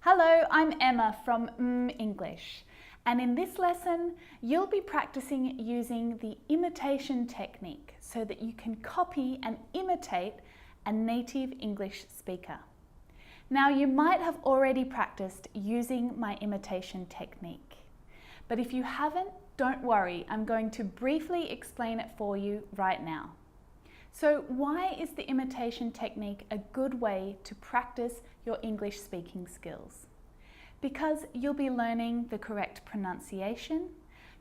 Hello, I'm Emma from English, and in this lesson you'll be practicing using the imitation technique so that you can copy and imitate a native English speaker. Now, you might have already practiced using my imitation technique, but if you haven't, don't worry, I'm going to briefly explain it for you right now. So why is the imitation technique a good way to practice your English speaking skills? Because you'll be learning the correct pronunciation,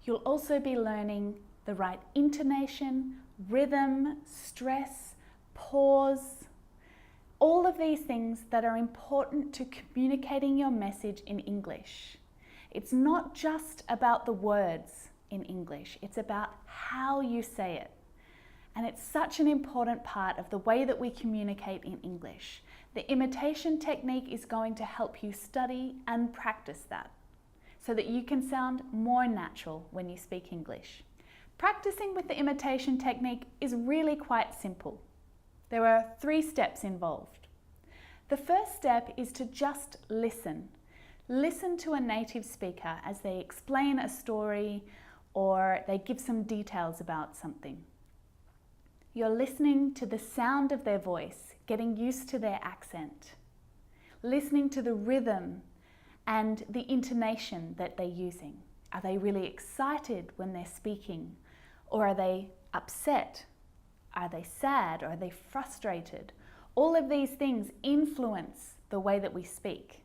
you'll also be learning the right intonation, rhythm, stress, pause, all of these things that are important to communicating your message in English. It's not just about the words in English, it's about how you say it. And it's such an important part of the way that we communicate in English. The imitation technique is going to help you study and practice that so that you can sound more natural when you speak English. Practicing with the imitation technique is really quite simple. There are 3 steps involved. The first step is to just listen. Listen to a native speaker as they explain a story or they give some details about something. You're listening to the sound of their voice, getting used to their accent, listening to the rhythm and the intonation that they're using. Are they really excited when they're speaking? Or are they upset? Are they sad? Or are they frustrated? All of these things influence the way that we speak.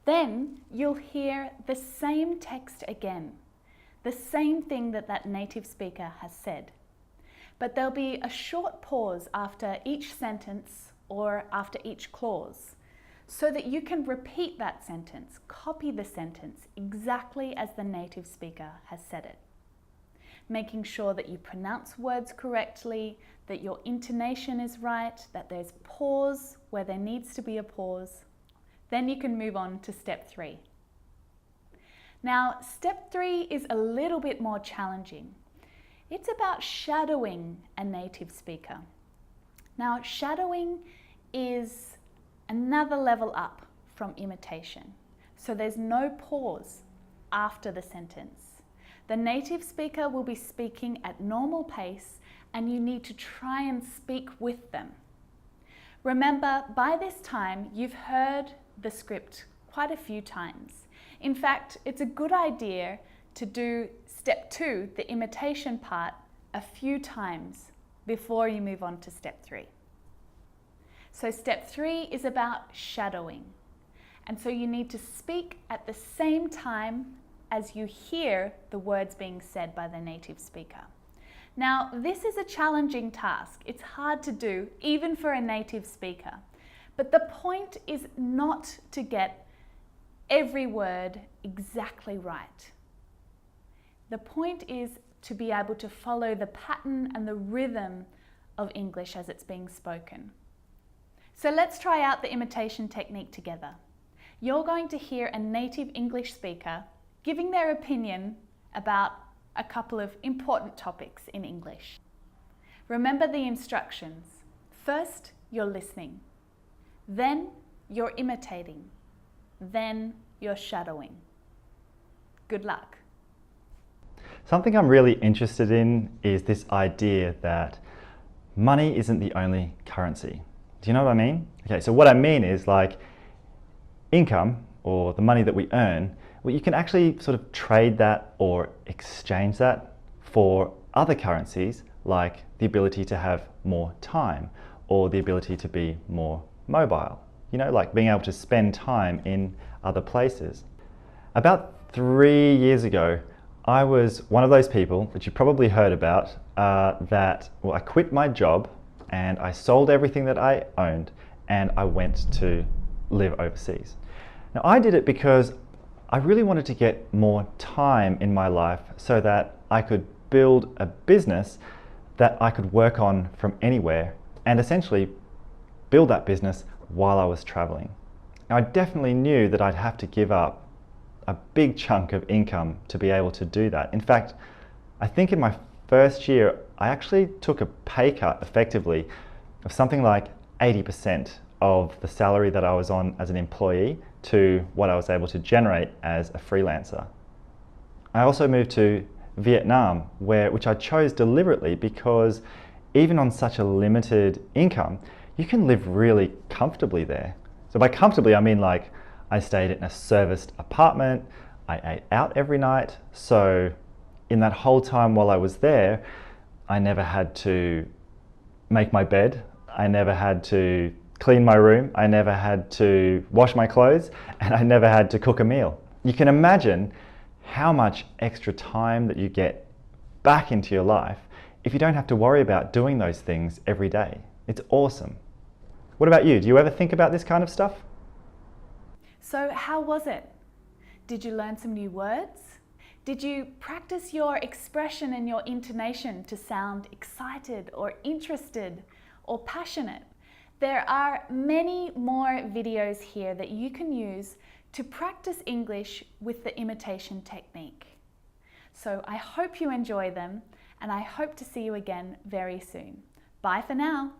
Then you'll hear the same text again, the same thing that that native speaker has said. But there'll be a short pause after each sentence or after each clause so that you can repeat that sentence, copy the sentence exactly as the native speaker has said it. Making sure that you pronounce words correctly, that your intonation is right, that there's pause where there needs to be a pause. Then you can move on to step 3. Now, step 3 is a little bit more challenging. It's about shadowing a native speaker. Now, shadowing is another level up from imitation. So there's no pause after the sentence. The native speaker will be speaking at normal pace and you need to try and speak with them. Remember, by this time, you've heard the script quite a few times. In fact, it's a good idea to do step 2, the imitation part, a few times before you move on to step 3. So step 3 is about shadowing. And so you need to speak at the same time as you hear the words being said by the native speaker. Now, this is a challenging task. It's hard to do, even for a native speaker. But the point is not to get every word exactly right. The point is to be able to follow the pattern and the rhythm of English as it's being spoken. So let's try out the imitation technique together. You're going to hear a native English speaker giving their opinion about a couple of important topics in English. Remember the instructions. First, you're listening. Then, you're imitating. Then, you're shadowing. Good luck. Something I'm really interested in is this idea that money isn't the only currency. Do you know what I mean? Okay, so what I mean is like income or the money that we earn, well, you can actually sort of trade that or exchange that for other currencies like the ability to have more time or the ability to be more mobile. You know, like being able to spend time in other places. About 3 years ago, I was one of those people that you probably heard about I quit my job and I sold everything that I owned and I went to live overseas. Now, I did it because I really wanted to get more time in my life so that I could build a business that I could work on from anywhere and essentially build that business while I was traveling. Now, I definitely knew that I'd have to give up a big chunk of income to be able to do that. In fact, I think in my first year, I actually took a pay cut effectively of something like 80% of the salary that I was on as an employee to what I was able to generate as a freelancer. I also moved to Vietnam, which I chose deliberately because even on such a limited income, you can live really comfortably there. So by comfortably, I mean like I stayed in a serviced apartment, I ate out every night. So in that whole time while I was there, I never had to make my bed, I never had to clean my room, I never had to wash my clothes, and I never had to cook a meal. You can imagine how much extra time that you get back into your life if you don't have to worry about doing those things every day. It's awesome. What about you? Do you ever think about this kind of stuff? So how was it? Did you learn some new words? Did you practice your expression and your intonation to sound excited or interested or passionate? There are many more videos here that you can use to practice English with the imitation technique. So I hope you enjoy them, and I hope to see you again very soon. Bye for now.